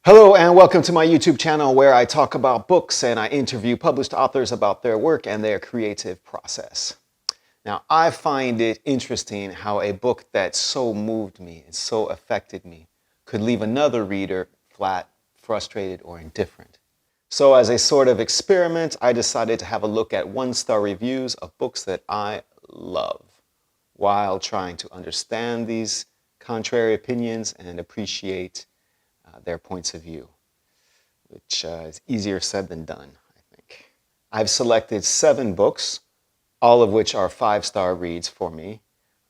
Hello and welcome to my YouTube channel where I talk about books and I interview published authors about their work and their creative process. Now, I find it interesting how a book that so moved me and so affected me could leave another reader flat, frustrated, or indifferent. So as a sort of experiment, I decided to have a look at one-star reviews of books that I love while trying to understand these contrary opinions and appreciate their points of view, which is easier said than done, I think. I've selected 7 books, all of which are 5-star reads for me,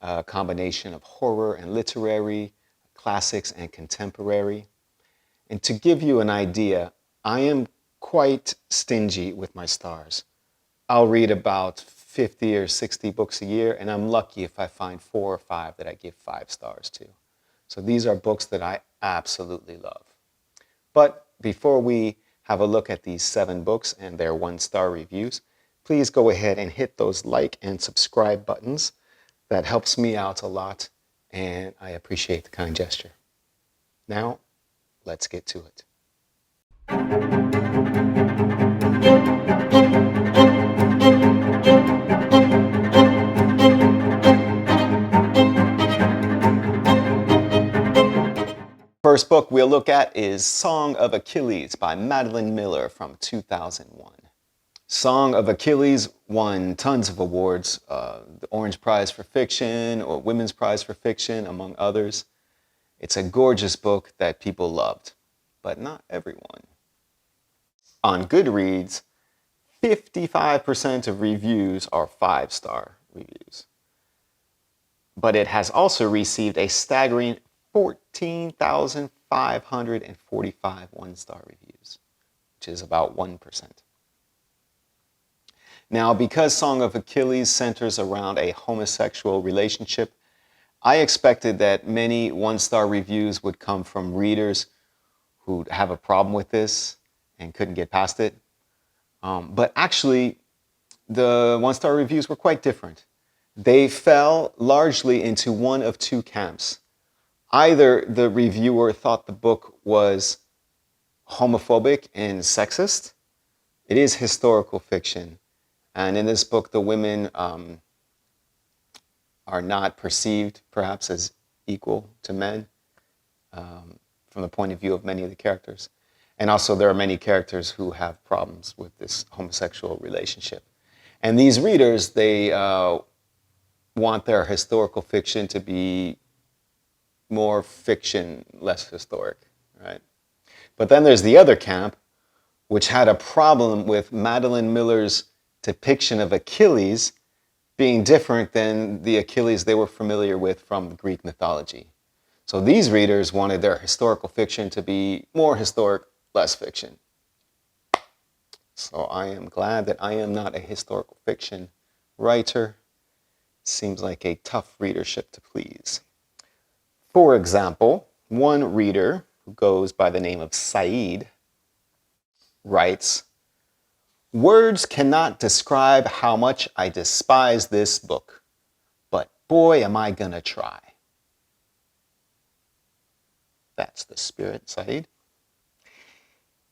a combination of horror and literary, classics and contemporary. And to give you an idea, I am quite stingy with my stars. I'll read about 50 or 60 books a year, and I'm lucky if I find 4 or 5 that I give 5 stars to. So these are books that I absolutely love. But before we have a look at these 7 books and their 1-star reviews, please go ahead and hit those like and subscribe buttons. That helps me out a lot, and I appreciate the kind gesture. Now, let's get to it. First book we'll look at is Song of Achilles by Madeline Miller from 2001. Song of Achilles won tons of awards, the Orange Prize for Fiction or Women's Prize for Fiction, among others. It's a gorgeous book that people loved, but not everyone. On Goodreads, 55% of reviews are 5-star reviews. But it has also received a staggering 14,545 one-star reviews, which is about 1%. Now, because Song of Achilles centers around a homosexual relationship, I expected that many one-star reviews would come from readers who have a problem with this and couldn't get past it. But actually, the one-star reviews were quite different. They fell largely into one of 2 camps. Either the reviewer thought the book was homophobic and sexist. It is historical fiction. And in this book, the women are not perceived, perhaps, as equal to men from the point of view of many of the characters. And also, there are many characters who have problems with this homosexual relationship. And these readers, they want their historical fiction to be more fiction, less historic, right? But then there's the other camp, which had a problem with Madeline Miller's depiction of Achilles being different than the Achilles they were familiar with from the Greek mythology. So these readers wanted their historical fiction to be more historic, less fiction. So I am glad that I am not a historical fiction writer. Seems like a tough readership to please. For example, one reader who goes by the name of Saeed writes, "Words cannot describe how much I despise this book, but boy, am I gonna try." That's the spirit, Saeed.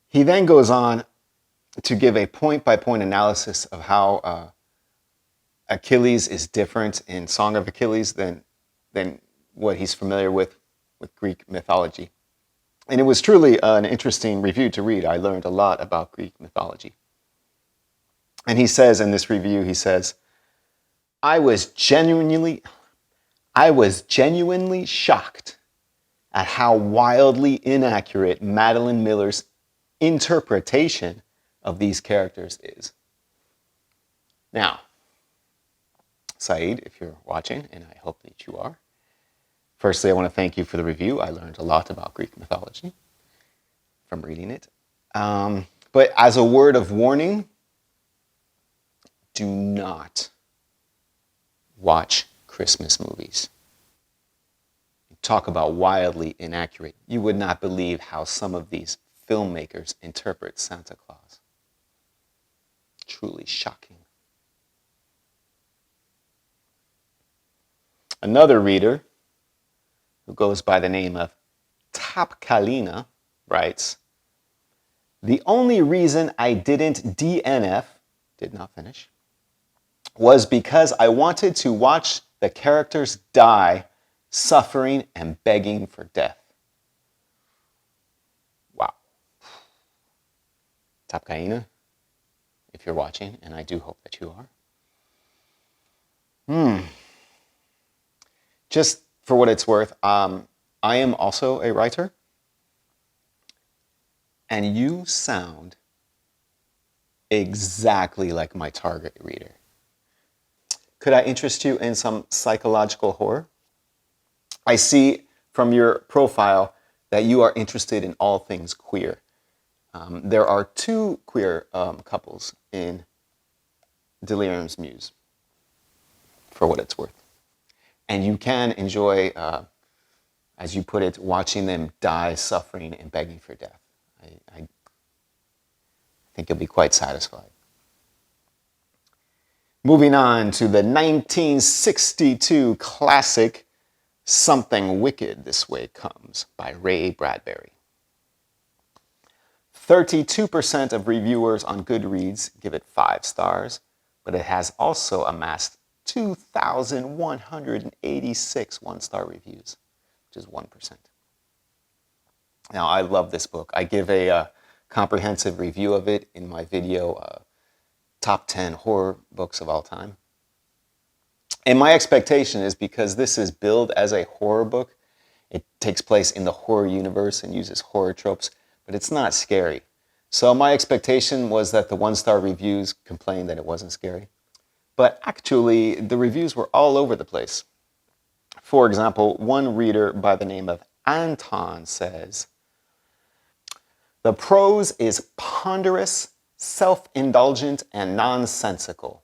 He then goes on to give a point-by-point analysis of how Achilles is different in Song of Achilles than what he's familiar with Greek mythology. And it was truly an interesting review to read. I learned a lot about Greek mythology. And he says in this review, he says, I was genuinely shocked at how wildly inaccurate Madeline Miller's interpretation of these characters is. Now, Saeed, if you're watching, and I hope that you are, firstly, I want to thank you for the review. I learned a lot about Greek mythology from reading it. But as a word of warning, do not watch Christmas movies. Talk about wildly inaccurate. You would not believe how some of these filmmakers interpret Santa Claus. Truly shocking. Another reader who goes by the name of Top Kalina writes, the only reason I didn't DNF, did not finish, was because I wanted to watch the characters die, suffering and begging for death. Wow. Tapkaina, if you're watching, and I do hope that you are. Just for what it's worth, I am also a writer, and you sound exactly like my target reader. Could I interest you in some psychological horror? I see from your profile that you are interested in all things queer. There are two queer couples in Delirium's Muse, for what it's worth. And you can enjoy, as you put it, watching them die, suffering, and begging for death. I think you'll be quite satisfied. Moving on to the 1962 classic Something Wicked This Way Comes by Ray Bradbury. 32% of reviewers on Goodreads give it 5 stars, but it has also amassed 2,186 one-star reviews, which is 1%. Now, I love this book. I give a comprehensive review of it in my video, Top 10 Horror Books of All Time. And my expectation is, because this is billed as a horror book, it takes place in the horror universe and uses horror tropes, but it's not scary. So my expectation was that the one-star reviews complained that it wasn't scary. But actually, the reviews were all over the place. For example, one reader by the name of Anton says, the prose is ponderous, self-indulgent, and nonsensical.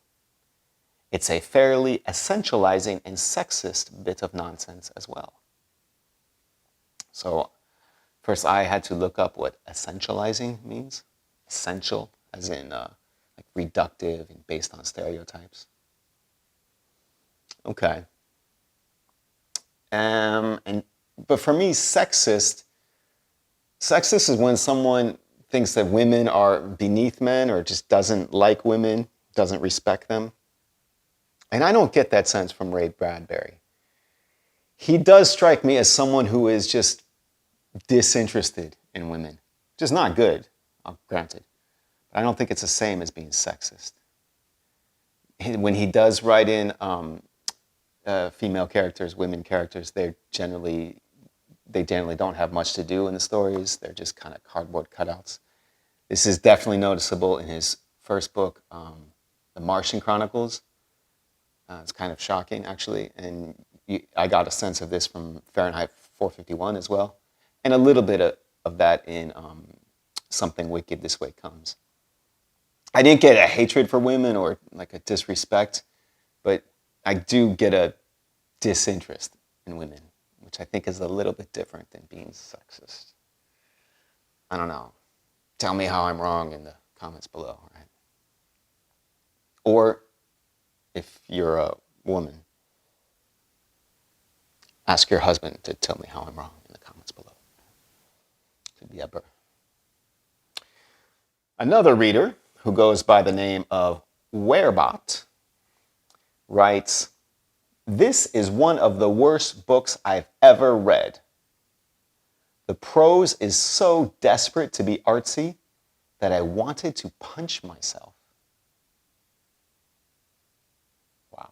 It's a fairly essentializing and sexist bit of nonsense as well. So first I had to look up what essentializing means. Essential, as in like reductive and based on stereotypes. Okay. But for me, sexist is when someone thinks that women are beneath men or just doesn't like women, doesn't respect them. And I don't get that sense from Ray Bradbury. He does strike me as someone who is just disinterested in women. Just not good, granted. But I don't think it's the same as being sexist. When he does write in female characters, women characters, they generally don't have much to do in the stories. They're just kind of cardboard cutouts. This is definitely noticeable in his first book, The Martian Chronicles. It's kind of shocking, actually. And I got a sense of this from Fahrenheit 451 as well. And a little bit of that in Something Wicked This Way Comes. I didn't get a hatred for women or like a disrespect, but I do get a disinterest in women, which I think is a little bit different than being sexist. I don't know. Tell me how I'm wrong in the comments below, right? Or if you're a woman, ask your husband to tell me how I'm wrong in the comments below. Could be ever. Another reader who goes by the name of Werebot writes, this is one of the worst books I've ever read. The prose is so desperate to be artsy that I wanted to punch myself. Wow.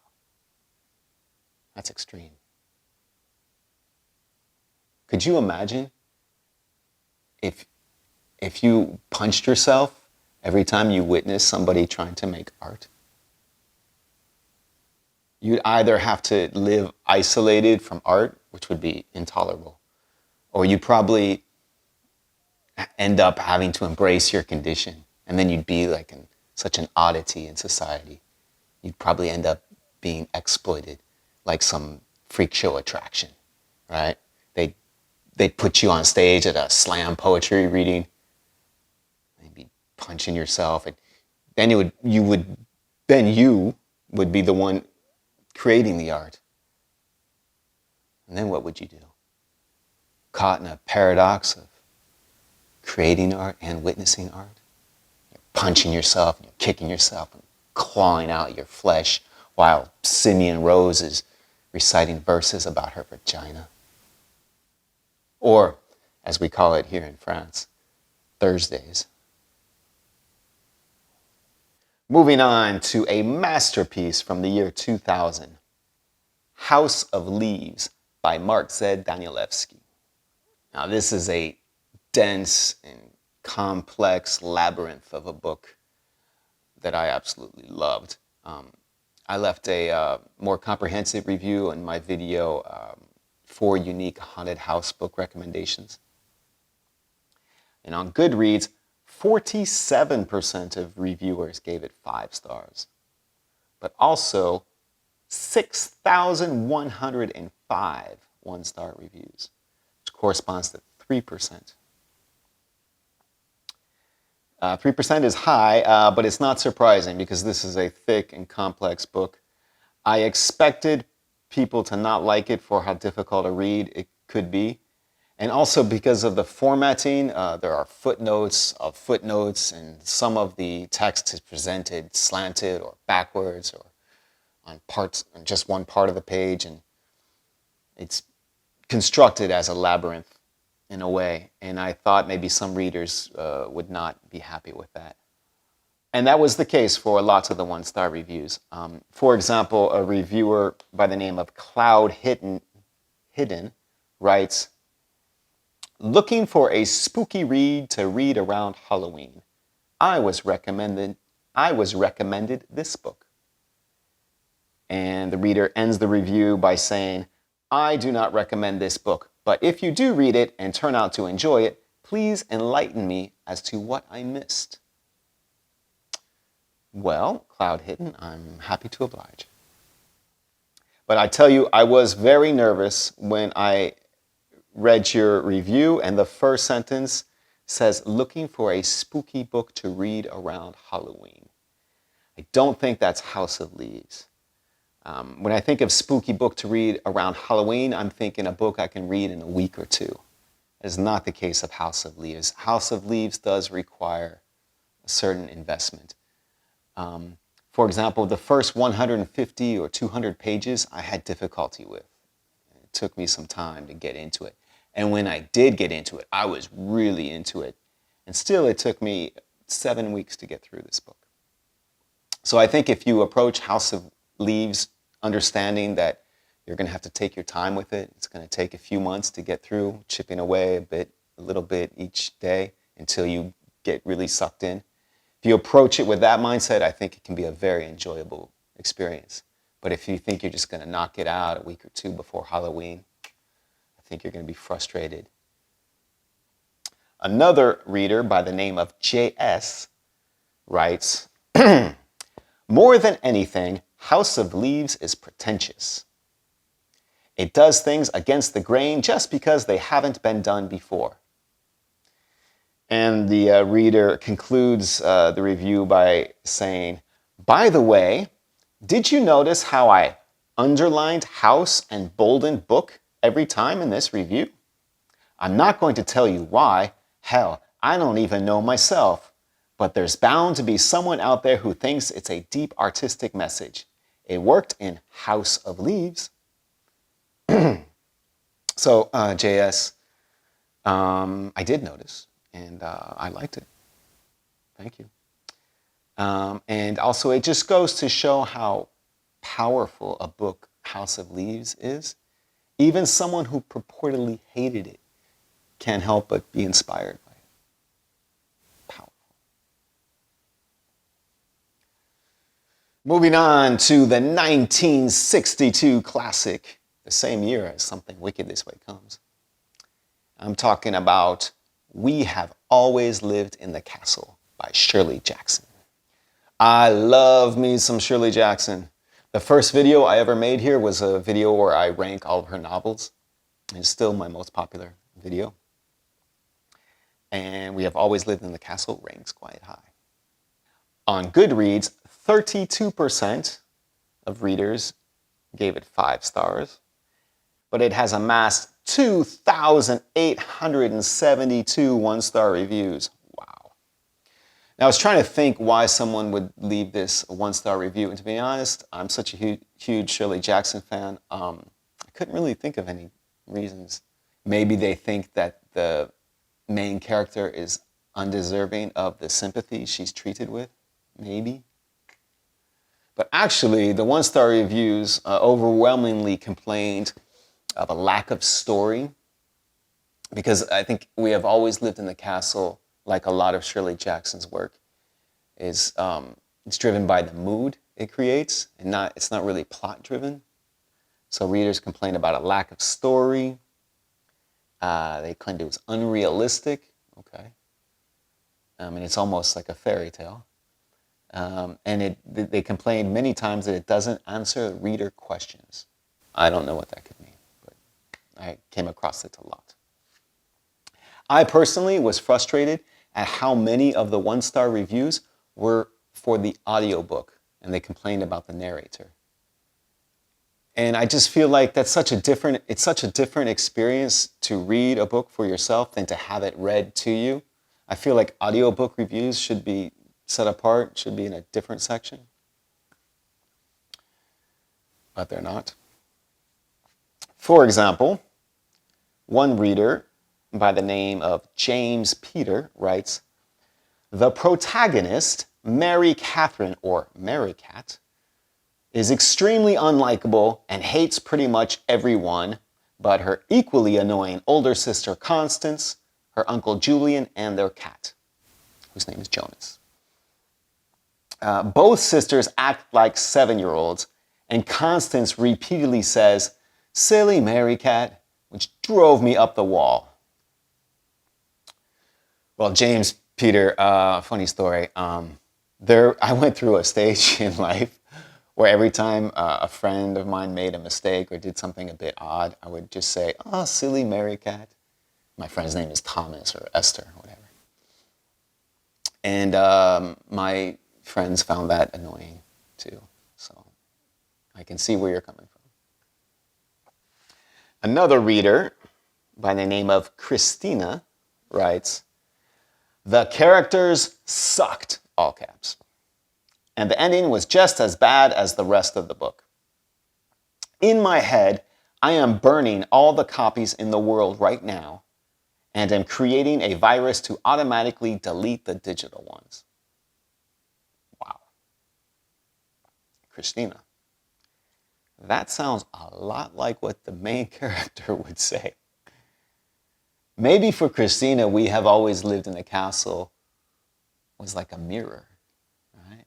That's extreme. Could you imagine if you punched yourself every time you witness somebody trying to make art? You'd either have to live isolated from art, which would be intolerable, or you'd probably end up having to embrace your condition, and then you'd be like such an oddity in society. You'd probably end up being exploited like some freak show attraction, right? They'd put you on stage at a slam poetry reading. They'd be punching yourself, and then you would be the one creating the art. And then what would you do? Caught in a paradox of creating art and witnessing art. You're punching yourself, you're kicking yourself, and clawing out your flesh while Simeon Rose is reciting verses about her vagina. Or, as we call it here in France, Thursdays. Moving on to a masterpiece from the year 2000, House of Leaves by Mark Z. Danielewski. Now, this is a dense and complex labyrinth of a book that I absolutely loved. I left a more comprehensive review in my video, 4 unique haunted house book recommendations. And on Goodreads, 47% of reviewers gave it 5 stars, but also 6,105 one-star reviews, which corresponds to 3%. 3% is high, but it's not surprising because this is a thick and complex book. I expected people to not like it for how difficult a read it could be. And also because of the formatting, there are footnotes of footnotes, and some of the text is presented slanted or backwards or on just one part of the page, and it's constructed as a labyrinth in a way, and I thought maybe some readers would not be happy with that. And that was the case for lots of the one-star reviews. For example, a reviewer by the name of Cloud Hidden writes, "Looking for a spooky read to read around Halloween. I was recommended this book." And the reader ends the review by saying, "I do not recommend this book, but if you do read it and turn out to enjoy it, please enlighten me as to what I missed." Well, Cloud Hidden, I'm happy to oblige. But I tell you, I was very nervous when I read your review, and the first sentence says, "Looking for a spooky book to read around Halloween." I don't think that's House of Leaves. When I think of spooky book to read around Halloween, I'm thinking a book I can read in a week or two. That is not the case of House of Leaves. House of Leaves does require a certain investment. For example, the first 150 or 200 pages I had difficulty with. It took me some time to get into it. And when I did get into it, I was really into it. And still, it took me 7 weeks to get through this book. So I think if you approach House of Leaves understanding that you're going to have to take your time with it, it's going to take a few months to get through, chipping away a little bit each day until you get really sucked in. If you approach it with that mindset, I think it can be a very enjoyable experience. But if you think you're just going to knock it out a week or two before Halloween, I think you're going to be frustrated. Another reader by the name of JS writes, "More than anything, House of Leaves is pretentious. It does things against the grain just because they haven't been done before." And the reader concludes the review by saying, "By the way, did you notice how I underlined house and boldened book every time in this review? I'm not going to tell you why. Hell, I don't even know myself. But there's bound to be someone out there who thinks it's a deep artistic message. It worked in House of Leaves." So, JS, I did notice, and I liked it. Thank you. And also, it just goes to show how powerful a book House of Leaves is. Even someone who purportedly hated it can't help but be inspired by it. Powerful. Moving on to the 1962 classic, the same year as Something Wicked This Way Comes. I'm talking about We Have Always Lived in the Castle by Shirley Jackson. I love me some Shirley Jackson. The first video I ever made here was a video where I rank all of her novels. It's still my most popular video. And We Have Always Lived in the Castle ranks quite high. On Goodreads, 32% of readers gave it 5 stars. but it has amassed 2,872 one-star reviews. Wow. Now, I was trying to think why someone would leave this a one-star review. And to be honest, I'm such a huge Shirley Jackson fan. I couldn't really think of any reasons. Maybe they think that the main character is undeserving of the sympathy she's treated with. Maybe. But actually, the one-star reviews overwhelmingly complained of a lack of story, because I think We Have Always Lived in the Castle, like a lot of Shirley Jackson's work, is it's driven by the mood it creates, and it's not really plot-driven. So readers complain about a lack of story. They claimed it was unrealistic. Okay. And it's almost like a fairy tale. And they complained many times that it doesn't answer reader questions. I don't know what that could mean, but I came across it a lot. I personally was frustrated at how many of the one-star reviews were for the audiobook, and they complained about the narrator. And I just feel like it's such a different experience to read a book for yourself than to have it read to you. I feel like audiobook reviews should be set apart, should be in a different section. But they're not. For example, one reader by the name of James Peter writes, "The protagonist, Mary Catherine, or Mary Cat, is extremely unlikable and hates pretty much everyone but her equally annoying older sister Constance, her uncle Julian, and their cat, whose name is Jonas. Both sisters act like 7-year-olds, and Constance repeatedly says, 'Silly Mary Cat,' which drove me up the wall." Well, James Peter, funny story. I went through a stage in life where every time a friend of mine made a mistake or did something a bit odd, I would just say, "Oh, silly Mary Cat." My friend's name is Thomas or Esther, whatever. And my friends found that annoying too. So I can see where you're coming from. Another reader by the name of Christina writes, "The characters sucked," all caps. "And the ending was just as bad as the rest of the book. In my head, I am burning all the copies in the world right now and am creating a virus to automatically delete the digital ones." Wow. Christina, that sounds a lot like what the main character would say. Maybe for Christina, We Have Always Lived in the Castle was like a mirror, right?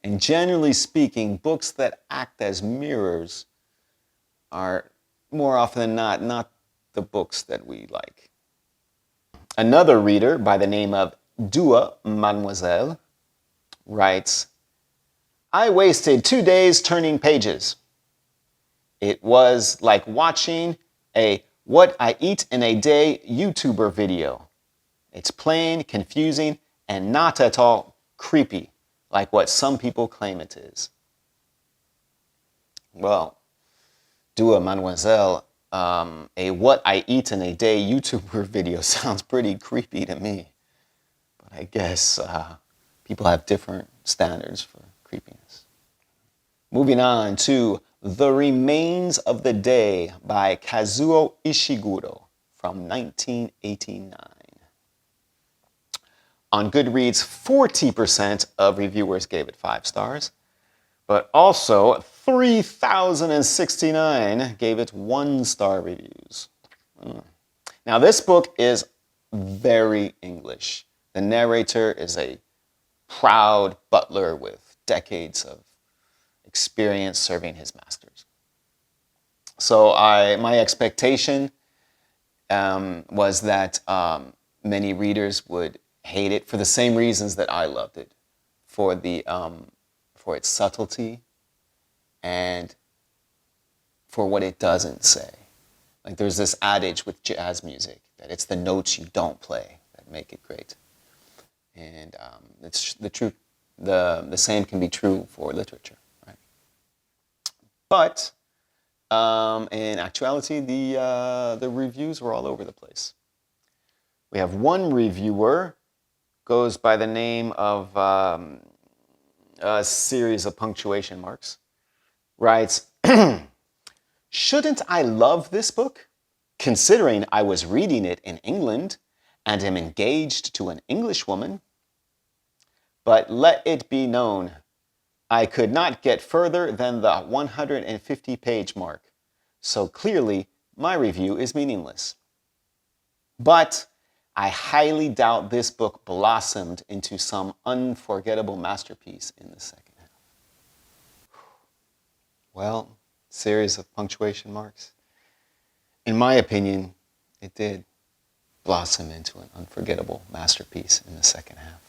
And generally speaking, books that act as mirrors are more often than not the books that we like. Another reader by the name of Dua Mademoiselle writes, "I wasted 2 days turning pages. It was like watching a What I Eat in a Day YouTuber video. It's plain, confusing, and not at all creepy, like what some people claim it is." Well, Dua Mademoiselle, a What I Eat in a Day YouTuber video sounds pretty creepy to me. But I guess people have different standards for creepiness. Moving on to The Remains of the Day by Kazuo Ishiguro from 1989. On Goodreads, 40% of reviewers gave it 5 stars, but also 3,069 gave it 1-star reviews. Now, this book is very English. The narrator is a proud butler with decades of experience serving his masters. So my expectation was that many readers would hate it for the same reasons that I loved it, for its subtlety and for what it doesn't say. Like there's this adage with jazz music that it's the notes you don't play that make it great, and it's the truth. The same can be true for literature, right? But In actuality, the reviews were all over the place. We have one reviewer, goes by the name of a series of punctuation marks, writes, "Shouldn't I love this book, considering I was reading it in England and am engaged to an English woman? But let it be known, I could not get further than the 150-page mark, so clearly my review is meaningless. But I highly doubt this book blossomed into some unforgettable masterpiece in the second half." Well, series of punctuation marks. In my opinion, it did blossom into an unforgettable masterpiece in the second half.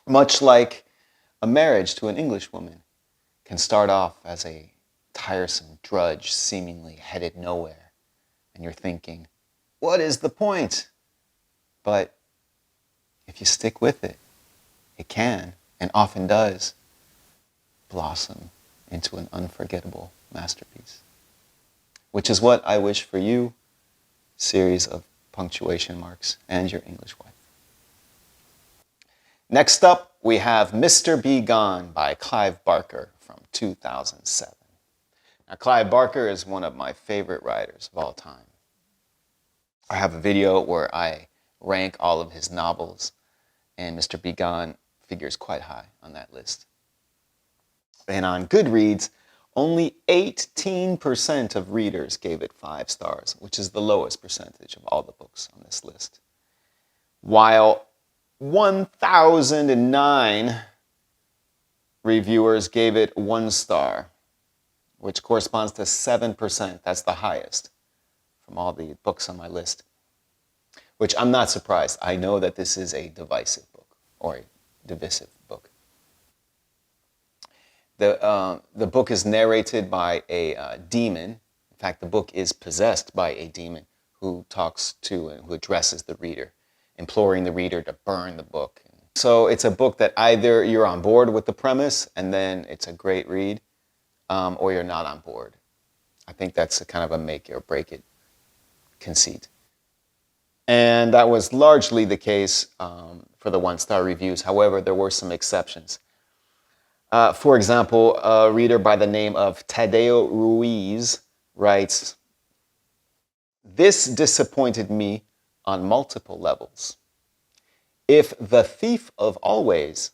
Much like a marriage to an English woman can start off as a tiresome drudge seemingly headed nowhere, and you're thinking, what is the point? But if you stick with it, it can, and often does, blossom into an unforgettable masterpiece. Which is what I wish for you, series of punctuation marks, and your English wife. Next up, we have Mr. Be Gone by Clive Barker from 2007. Now, Clive Barker is one of my favorite writers of all time. I have a video where I rank all of his novels, and Mr. Be Gone figures quite high on that list. And on Goodreads, only 18% of readers gave it 5 stars, which is the lowest percentage of all the books on this list. While 1,009 reviewers gave it 1 star, which corresponds to 7%. That's the highest from all the books on my list, which I'm not surprised. I know that this is a divisive book, or a divisive book. The book is narrated by a demon. In fact, the book is possessed by a demon who talks to and who addresses the reader, imploring the reader to burn the book. So it's a book that either you're on board with the premise and then it's a great read, or you're not on board. I think that's a kind of a make it or break it conceit. And that was largely the case for the 1-star reviews. However, there were some exceptions. For example, a reader by the name of Tadeo Ruiz writes, "This disappointed me on multiple levels. If The Thief of Always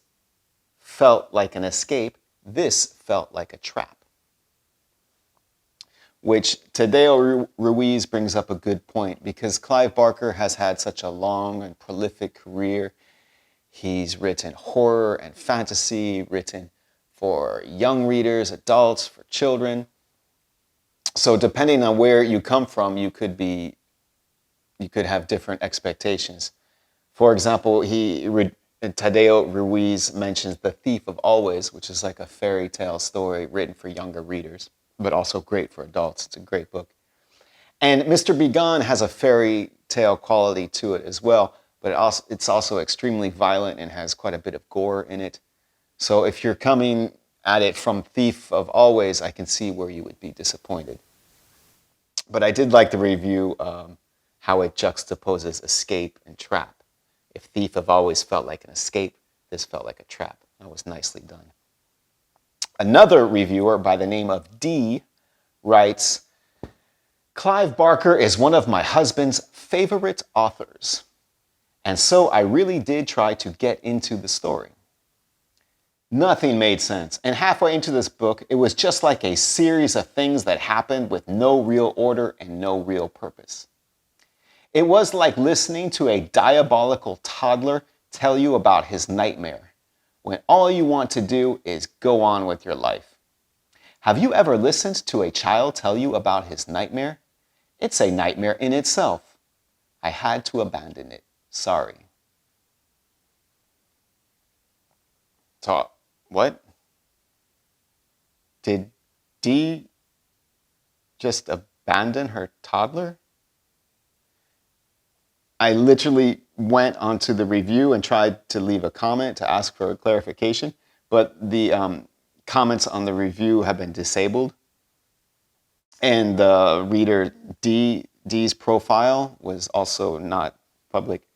felt like an escape, this felt like a trap." Which Tadeo Ruiz brings up a good point, because Clive Barker has had such a long and prolific career. He's written horror and fantasy, written for young readers, adults, for children. So depending on where you come from, you could have different expectations. For example, Tadeo Ruiz mentions The Thief of Always, which is like a fairy tale story written for younger readers, but also great for adults. It's a great book. And Mr. Be Gone has a fairy tale quality to it as well, but it's also extremely violent and has quite a bit of gore in it. So if you're coming at it from Thief of Always, I can see where you would be disappointed. But I did like the review, how it juxtaposes escape and trap. If Thief of Always felt like an escape, this felt like a trap. That was nicely done. Another reviewer by the name of D writes, "Clive Barker is one of my husband's favorite authors, and so I really did try to get into the story. Nothing made sense, and halfway into this book, it was just like a series of things that happened with no real order and no real purpose. It was like listening to a diabolical toddler tell you about his nightmare, when all you want to do is go on with your life. Have you ever listened to a child tell you about his nightmare? It's a nightmare in itself. I had to abandon it. Sorry." So, what? Did D just abandon her toddler? I literally went onto the review and tried to leave a comment to ask for a clarification, but the comments on the review have been disabled. And the reader D's profile was also not public.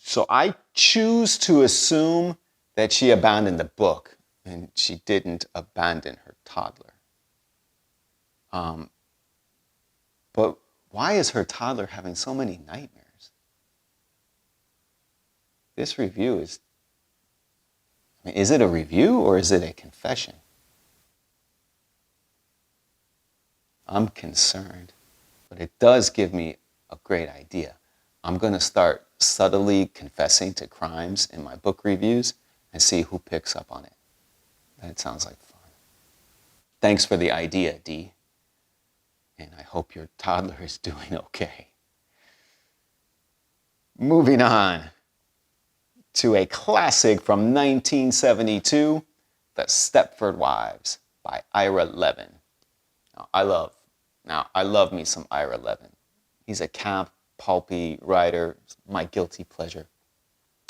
So I choose to assume that she abandoned the book and she didn't abandon her toddler. But why is her toddler having so many nightmares? This review is, is it a review or is it a confession? I'm concerned, but it does give me a great idea. I'm going to start subtly confessing to crimes in my book reviews and see who picks up on it. That sounds like fun. Thanks for the idea, D. And I hope your toddler is doing okay. Moving on to a classic from 1972, The Stepford Wives by Ira Levin. Now, I love me some Ira Levin. He's a camp, pulpy writer, my guilty pleasure.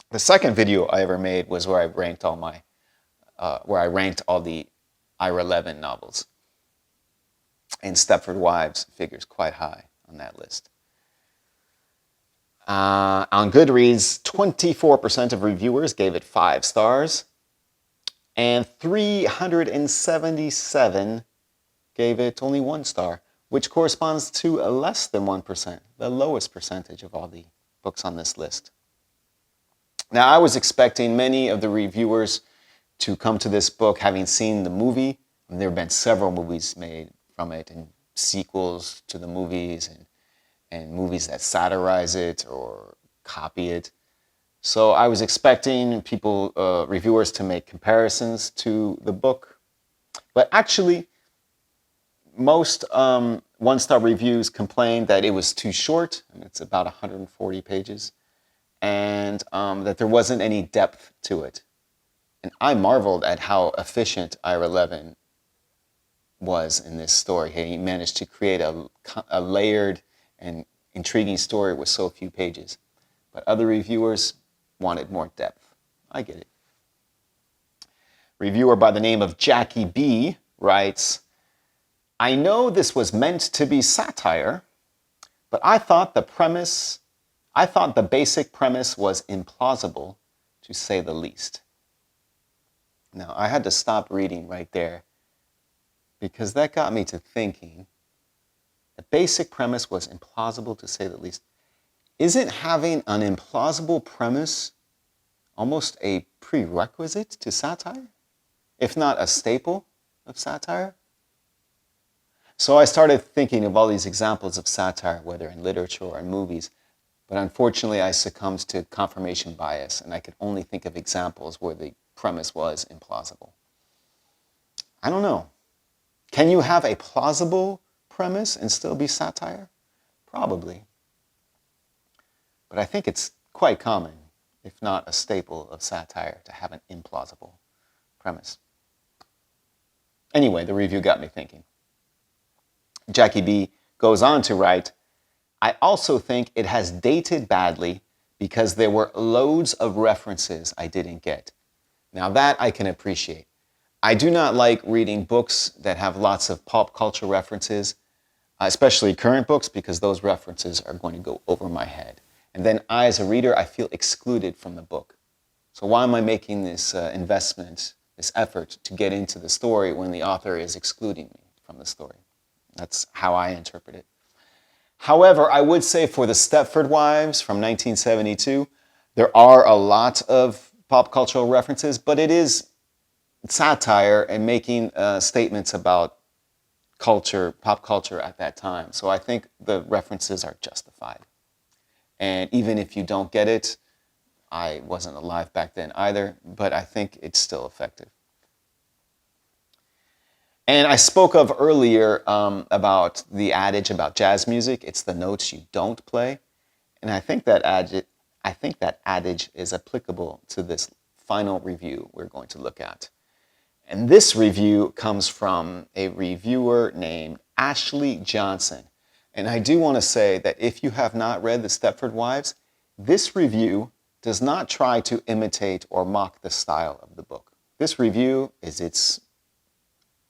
The second video I ever made was where I ranked all the Ira Levin novels. And Stepford Wives figures quite high on that list. On Goodreads, 24% of reviewers gave it 5 stars, and 377 gave it only 1 star, which corresponds to less than 1%, the lowest percentage of all the books on this list. Now, I was expecting many of the reviewers to come to this book having seen the movie, and there have been several movies made from it, and sequels to the movies, and movies that satirize it or copy it. So I was expecting reviewers to make comparisons to the book. But actually, most one-star reviews complained that it was too short. It's about 140 pages. And that there wasn't any depth to it. And I marveled at how efficient Ira Levin was in this story. He managed to create a layered and intriguing story with so few pages. But other reviewers wanted more depth. I get it. Reviewer by the name of Jackie B writes, I know this was meant to be satire, but I thought the basic premise was implausible, to say the least. Now, I had to stop reading right there because that got me to thinking. The basic premise was implausible, to say the least. Isn't having an implausible premise almost a prerequisite to satire, if not a staple of satire? So I started thinking of all these examples of satire, whether in literature or in movies, but unfortunately I succumbed to confirmation bias, and I could only think of examples where the premise was implausible. I don't know. Can you have a plausible premise and still be satire? Probably. But I think it's quite common, if not a staple of satire, to have an implausible premise. Anyway, the review got me thinking. Jackie B goes on to write, I also think it has dated badly because there were loads of references I didn't get. Now that I can appreciate. I do not like reading books that have lots of pop culture references, especially current books, because those references are going to go over my head. And then I, as a reader, I feel excluded from the book. So why am I making this investment, this effort to get into the story when the author is excluding me from the story? That's how I interpret it. However, I would say for the Stepford Wives from 1972, there are a lot of pop cultural references, but it is satire and making statements about culture, pop culture at that time. So I think the references are justified. And even if you don't get it, I wasn't alive back then either, but I think it's still effective. And I spoke of earlier about the adage about jazz music. It's the notes you don't play. And I think that adage is applicable to this final review we're going to look at. And this review comes from a reviewer named Ashley Johnson. And I do want to say that if you have not read The Stepford Wives, this review does not try to imitate or mock the style of the book. This review is its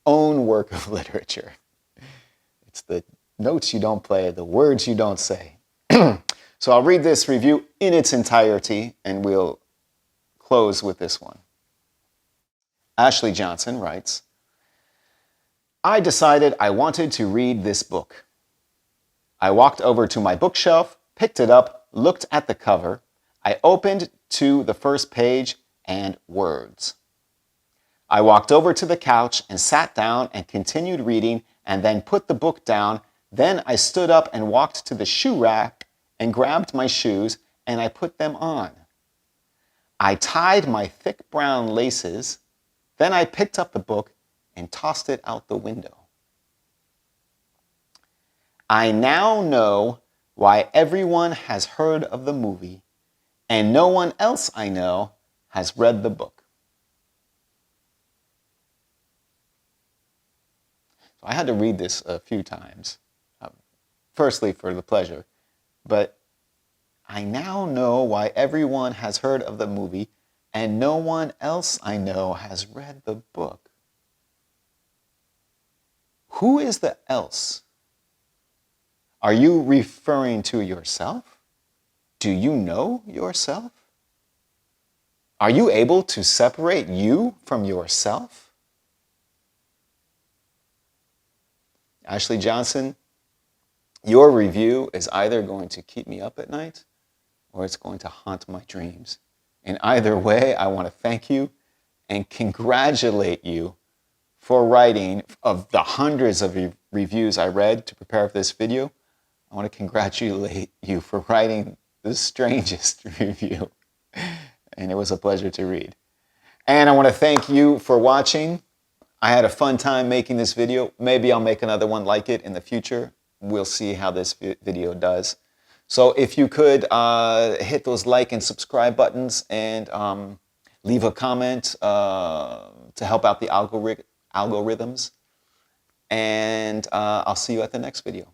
own work of literature. It's the notes you don't play, the words you don't say. So I'll read this review in its entirety, and we'll close with this one. Ashley Johnson writes, I decided I wanted to read this book. I walked over to my bookshelf, picked it up, looked at the cover. I opened to the first page and words. I walked over to the couch and sat down and continued reading and then put the book down. Then I stood up and walked to the shoe rack and grabbed my shoes and I put them on. I tied my thick brown laces. Then I picked up the book and tossed it out the window. I now know why everyone has heard of the movie and no one else I know has read the book. So I had to read this a few times, firstly for the pleasure, but I now know why everyone has heard of the movie and no one else I know has read the book. Who is the else? Are you referring to yourself? Do you know yourself? Are you able to separate you from yourself? Ashley Johnson, your review is either going to keep me up at night or it's going to haunt my dreams. In either way, I want to thank you and congratulate you for writing, of the hundreds of reviews I read to prepare for this video, I want to congratulate you for writing the strangest review. And it was a pleasure to read. And I want to thank you for watching. I had a fun time making this video. Maybe I'll make another one like it in the future. We'll see how this video does. So if you could hit those like and subscribe buttons and leave a comment to help out the algorithms. And I'll see you at the next video.